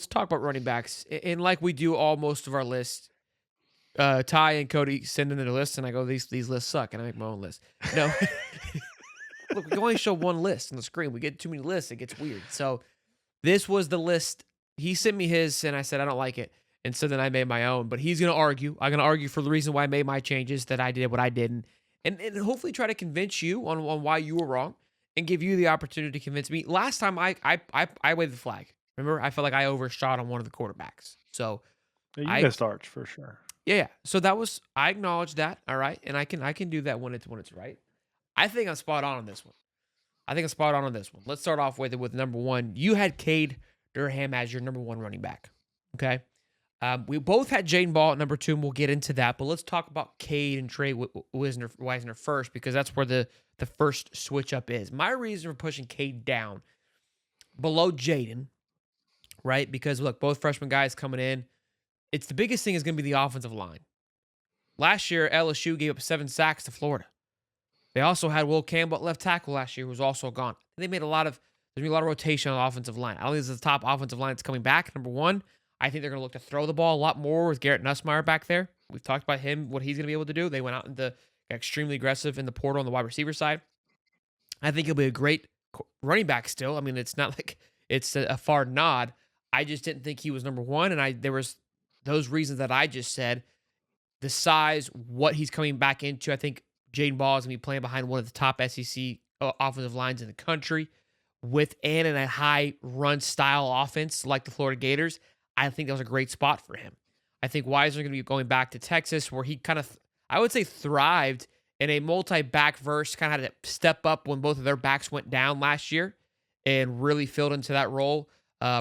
let's talk about running backs. And like we do all most of our lists, Ty and Cody send in their lists, and I go, these lists suck, and I make my own list. No, look, we can only show one list on the screen. We get too many lists, it gets weird. So this was the list. He sent me his, and I said I don't like it, and so then I made my own. But he's gonna argue. I'm gonna argue for the reason why I made my changes, that I did what I didn't, and hopefully try to convince you on why you were wrong, and give you the opportunity to convince me. Last time I waved the flag. Remember, I felt like I overshot on one of the quarterbacks. So Yeah, you I missed Arch for sure. yeah. So that was, I acknowledge that. All right, and I can do that when it's right. I think I'm spot on this one. I think I'm spot on this one. Let's start off with number one. You had Cade Durham as your number one running back. Okay. We both had Jaden Ball at number two, and we'll get into that. But let's talk about Cade and Trey Wisner first, because that's where the first switch up is. My reason for pushing Cade down below Jaden, right? Because look, both freshman guys coming in. It's the biggest thing is going to be the offensive line. Last year, LSU gave up 7 sacks to Florida. They also had Will Campbell at left tackle last year, who was also gone. They made there's gonna be a lot of rotation on the offensive line. I don't think this is the top offensive line that's coming back. Number one, I think they're gonna look to throw the ball a lot more with Garrett Nussmeier back there. We've talked about him, what he's gonna be able to do. They went out and got extremely aggressive in the portal on the wide receiver side. I think he'll be a great running back still. I mean, it's not like it's a far nod. I just didn't think he was number one, and there was those reasons that I just said. The size, what he's coming back into. I think Jaden Ball is going to be playing behind one of the top SEC offensive lines in the country in a high run style offense like the Florida Gators. I think that was a great spot for him. I think Weiser going to be going back to Texas, where he kind of, I would say, thrived in a multi-back verse, kind of had to step up when both of their backs went down last year and really filled into that role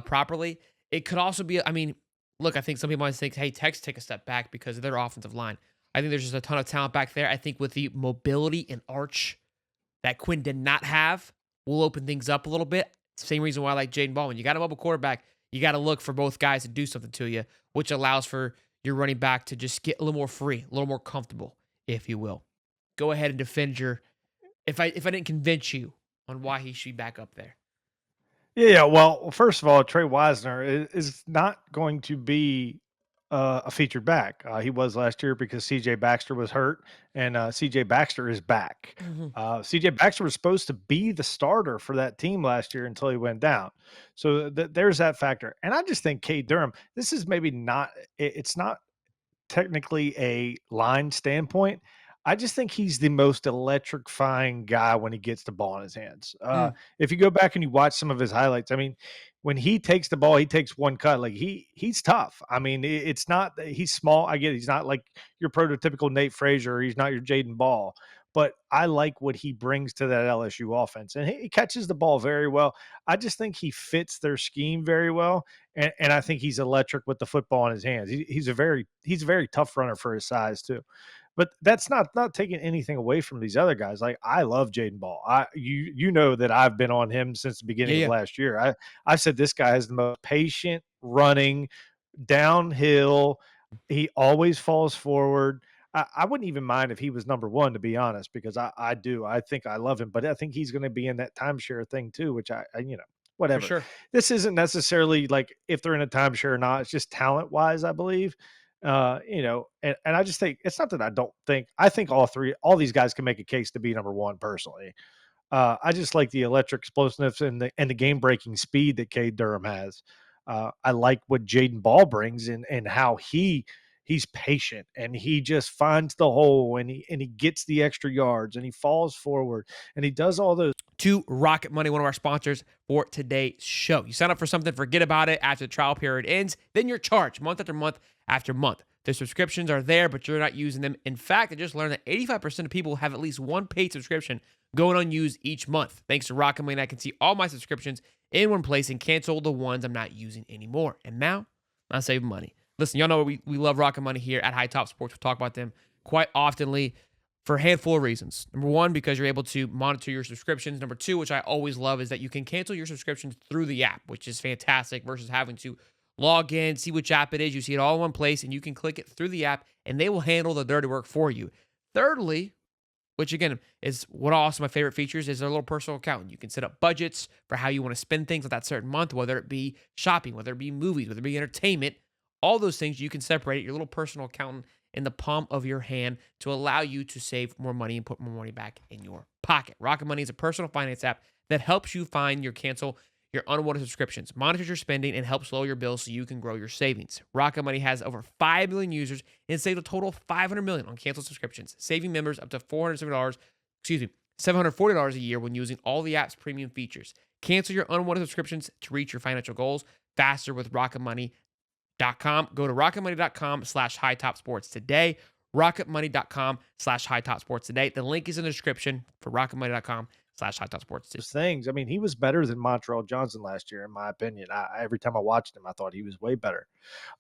properly. It could also be, I mean, look, I think some people might think, hey, Texas take a step back because of their offensive line. I think there's just a ton of talent back there. I think with the mobility and arch that Quinn did not have, will open things up a little bit. Same reason why I like Jaden Ball. When you got a mobile quarterback, you got to look for both guys to do something to you, which allows for your running back to just get a little more free, a little more comfortable, if you will. Go ahead and defend if I didn't convince you on why he should be back up there. Yeah. Well, first of all, Trey Wisner is not going to be a featured back. He was last year because C.J. Baxter was hurt, and C.J. Baxter is back. Mhm. C.J. Baxter was supposed to be the starter for that team last year until he went down. So there's that factor. And I just think Cade Durham, this is maybe not, it's not technically a line standpoint. I just think he's the most electrifying guy when he gets the ball in his hands. Mm. If you go back and you watch some of his highlights, I mean, when he takes the ball, he takes one cut. Like he's tough. I mean, it's not that he's small. I get it. He's not like your prototypical Nate Frazier. He's not your Jaden Ball. But I like what he brings to that LSU offense, and he catches the ball very well. I just think he fits their scheme very well, and I think he's electric with the football in his hands. He's a very tough runner for his size too. But that's not taking anything away from these other guys. Like I love Jaden Ball. You know that I've been on him since the Yeah, beginning of yeah, last year. I said this guy is the most patient running downhill. He always falls forward. I wouldn't even mind if he was number one, to be honest, because I do. I think I love him, but I think he's going to be in that timeshare thing too, which for whatever. sure. This isn't necessarily like if they're in a timeshare or not. It's just talent wise, I believe. And I just think it's not that I don't think I think all these guys can make a case to be number one personally. I just like the electric explosiveness and the game breaking speed that Cade Durham has. I like what Jaden Ball brings and how he's patient and he just finds the hole and he gets the extra yards and he falls forward and he does all those. To Rocket Money, one of our sponsors for today's show. You sign up for something, forget about it after the trial period ends, then you're charged month after month after month. The subscriptions are there, but you're not using them. In fact, I just learned that 85% of people have at least one paid subscription going unused each month. Thanks to Rocket Money, I can see all my subscriptions in one place and cancel the ones I'm not using anymore. And now, I'm saving money. Listen, y'all know we love Rocket Money here at Hightop Sports. We talk about them quite oftenly for a handful of reasons. Number one, because you're able to monitor your subscriptions. Number two, which I always love, is that you can cancel your subscriptions through the app, which is fantastic versus having to log in, see which app it is. You see it all in one place, and you can click it through the app, and they will handle the dirty work for you. Thirdly, which again is what also my favorite features is their little personal accountant. You can set up budgets for how you want to spend things with that certain month, whether it be shopping, whether it be movies, whether it be entertainment, all those things you can separate it, your little personal accountant in the palm of your hand to allow you to save more money and put more money back in your pocket. Rocket Money is a personal finance app that helps you find your cancel your unwanted subscriptions, monitors your spending, and helps lower your bills so you can grow your savings. Rocket Money has over 5 million users and saved a total of 500 million on canceled subscriptions, saving members up to $470, excuse me, $740 a year when using all the app's premium features. Cancel your unwanted subscriptions to reach your financial goals faster with rocketmoney.com. Go to rocketmoney.com/hightopsports today. rocketmoney.com/hightopsports today. The link is in the description for rocketmoney.com/hightopsports today. Those things. I mean, he was better than Montreal Johnson last year, in my opinion. Every time I watched him, I thought he was way better.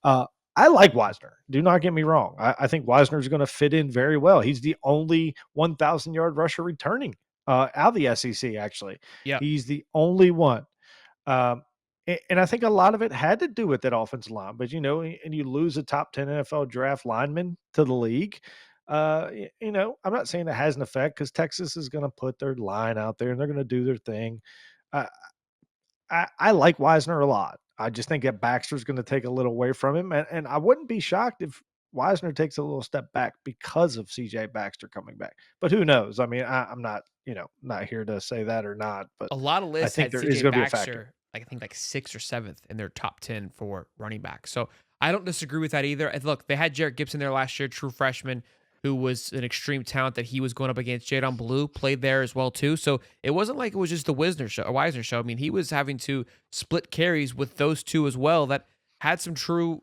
Uh, I like Wisner. Do not get me wrong. I think Wisner is going to fit in very well. He's the only 1,000-yard rusher returning out of the SEC, actually. Yep. He's the only one. Um, and I think a lot of it had to do with that offensive line. But, and you lose a top 10 NFL draft lineman to the league. I'm not saying it has an effect because Texas is going to put their line out there and they're going to do their thing. Uh, I like Wisner a lot. I just think that Baxter's going to take a little away from him, and I wouldn't be shocked if Wisner takes a little step back because of CJ Baxter coming back. But who knows? I mean, I'm not, not here to say that or not, but A lot of I lists think had there is CJ going to be a factor. Baxter, like I think like sixth or seventh in their top 10 for running back. So I don't disagree with that either. And look, they had Jarrett Gibson there last year, true freshman, who was an extreme talent that he was going up against. Jadon Blue played there as well too. So it wasn't like it was just the Wisner show. I mean, he was having to split carries with those two as well that had some true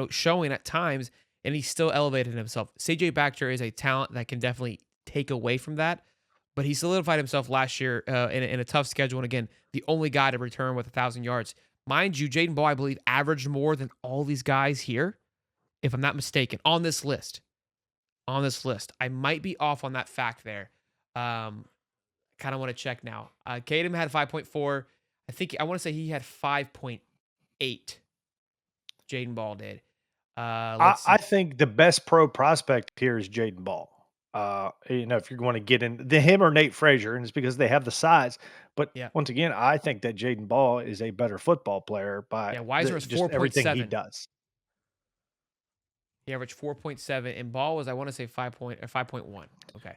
showing at times, and he still elevated himself. CJ Baxter is a talent that can definitely take away from that, but he solidified himself last year in a tough schedule. And again, the only guy to return with 1,000 yards. Mind you, Jaden Ball, I believe, averaged more than all these guys here, if I'm not mistaken, on this list. On this list. I might be off on that fact there. Kind of want to check now. Kadem had 5.4. I want to say he had 5.8. Jaden Ball did. Let's I see. think the best pro prospect here is Jaden Ball. If you're going to get in him or Nate Frazier, and it's because they have the size. But Yeah. once again, I think that Jaden Ball is a better football player by Yeah. Weiser was just everything he 4.7. does. He averaged 4.7, and Ball was, I want to say, 5.1. Okay.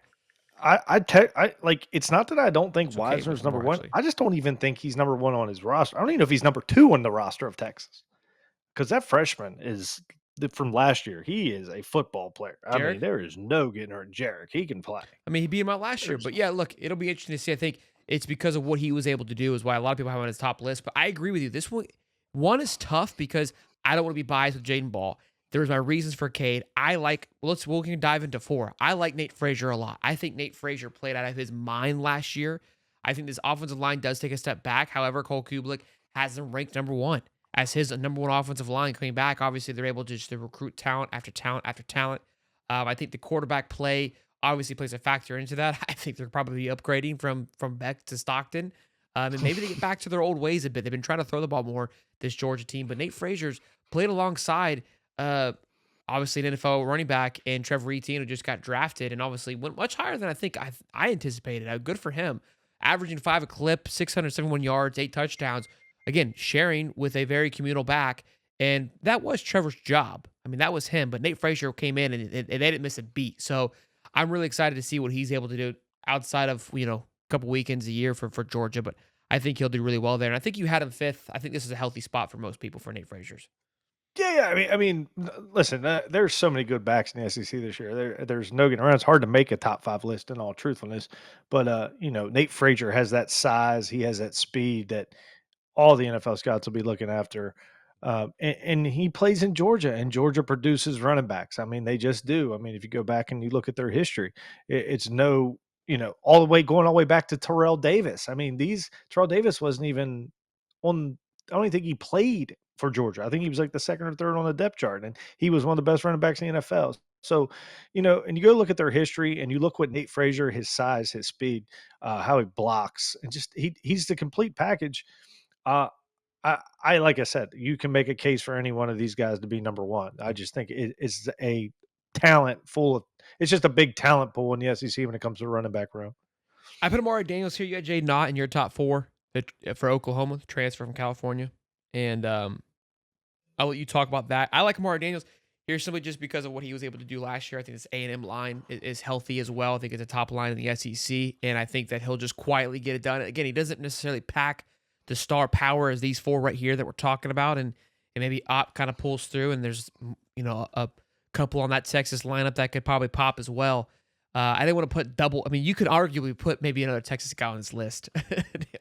I like it's not that I don't think It's okay. It Wisner's was number more, one. actually. I just don't even think he's number one on his roster. I don't even know if he's number two on the roster of Texas because that freshman is from last year. He is a football player. I mean, Jarek? there is no getting hurt. Jarek, he can play. I mean, he beat him out last year. There's But yeah, look, it'll be interesting to see. I think it's because of what he was able to do is why a lot of people have him on his top list. But I agree with you. This one is tough because I don't want to be biased with Jaden Ball. There's my reasons for Cade. We can dive into four. I like Nate Frazier a lot. I think Nate Frazier played out of his mind last year. I think this offensive line does take a step back. However, Cole Kublik has them ranked number one as his number one offensive line coming back. Obviously, they're able to just to recruit talent after talent after talent. I think the quarterback play obviously plays a factor into that. I think they're probably upgrading from Beck to Stockton. And maybe they get back to their old ways a bit. They've been trying to throw the ball more, this Georgia team. But Nate Frazier's played alongside, uh, obviously, an NFL running back and Trevor Etienne, who just got drafted and obviously went much higher than I think I anticipated. Good for him. Averaging 5 a clip, 671 yards, 8 touchdowns. Again, sharing with a very communal back. And that was Trevor's job. I mean, that was him. But Nate Frazier came in and they didn't miss a beat. So I'm really excited to see what he's able to do outside of, a couple weekends a year for Georgia. But I think he'll do really well there. And I think you had him fifth. I think this is a healthy spot for most people for Nate Frazier's. Yeah. Listen, there's so many good backs in the SEC this year. There's no getting around. It's hard to make a top five list in all truthfulness, but Nate Frazier has that size. He has that speed that all the NFL scouts will be looking after. And he plays in Georgia, and Georgia produces running backs. I mean, they just do. I mean, if you go back and you look at their history, it's no, all the way going all the way back to Terrell Davis. I mean, Terrell Davis wasn't even on. I don't even think he played for Georgia. I think he was like the second or third on the depth chart, and he was one of the best running backs in the NFL. So, and you go look at their history, and you look what Nate Frazier, his size, his speed, how he blocks, and just he's the complete package. Uh, like I said, you can make a case for any one of these guys to be number one. I just think it is a talent full of. It's just a big talent pool in the SEC when it comes to the running back room. I put Amari Daniels here. You had Jay Knott in your top four for Oklahoma, the transfer from California. And I'll let you talk about that. I like Amari Daniels here simply just because of what he was able to do last year. I think this A&M line is healthy as well. I think it's a top line in the SEC, and I think that he'll just quietly get it done. Again, he doesn't necessarily pack the star power as these four right here that we're talking about, and maybe Op kind of pulls through, and there's a couple on that Texas lineup that could probably pop as well. I didn't want to put double. I mean, you could arguably put maybe another Texas guy on this list,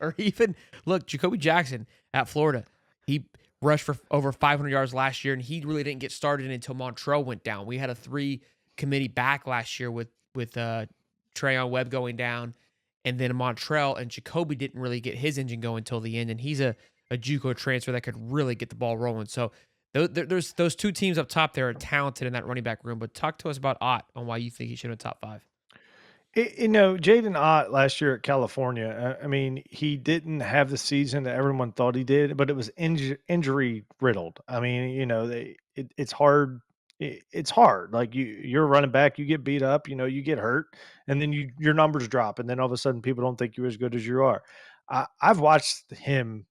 or even look Jacoby Jackson at Florida. He rushed for over 500 yards last year, and he really didn't get started until Montrell went down. We had a 3 committee back last year with Trayon Webb going down, and then Montrell and Jacoby didn't really get his engine going until the end, and he's a JUCO transfer that could really get the ball rolling. So there's those two teams up top there are talented in that running back room. But talk to us about Ott on why you think he should have top five. Jaden Ott last year at California, I mean, he didn't have the season that everyone thought he did, but it was injury riddled. I mean, it's hard. It's hard. Like you're running back, you get beat up, you get hurt, and then your numbers drop, and then all of a sudden people don't think you're as good as you are. I've watched him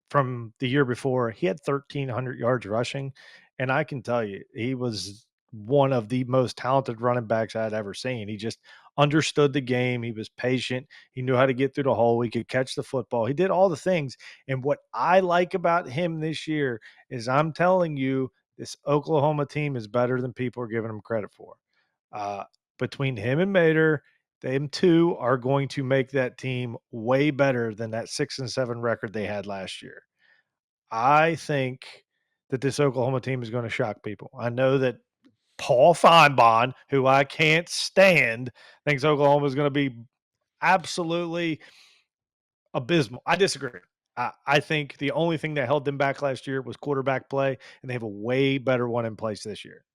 from the year before. He had 1,300 yards rushing, and I can tell you, he was one of the most talented running backs I'd ever seen. He just understood the game. He was patient. He knew how to get through the hole. He could catch the football. He did all the things. And what I like about him this year is I'm telling you, this Oklahoma team is better than people are giving him credit for. Uh, Between him and Mater, them two are going to make that team way better than that 6-7 record they had last year. I think that this Oklahoma team is going to shock people. I know that Paul Feinbaum, who I can't stand, thinks Oklahoma is going to be absolutely abysmal. I disagree. I think the only thing that held them back last year was quarterback play, and they have a way better one in place this year.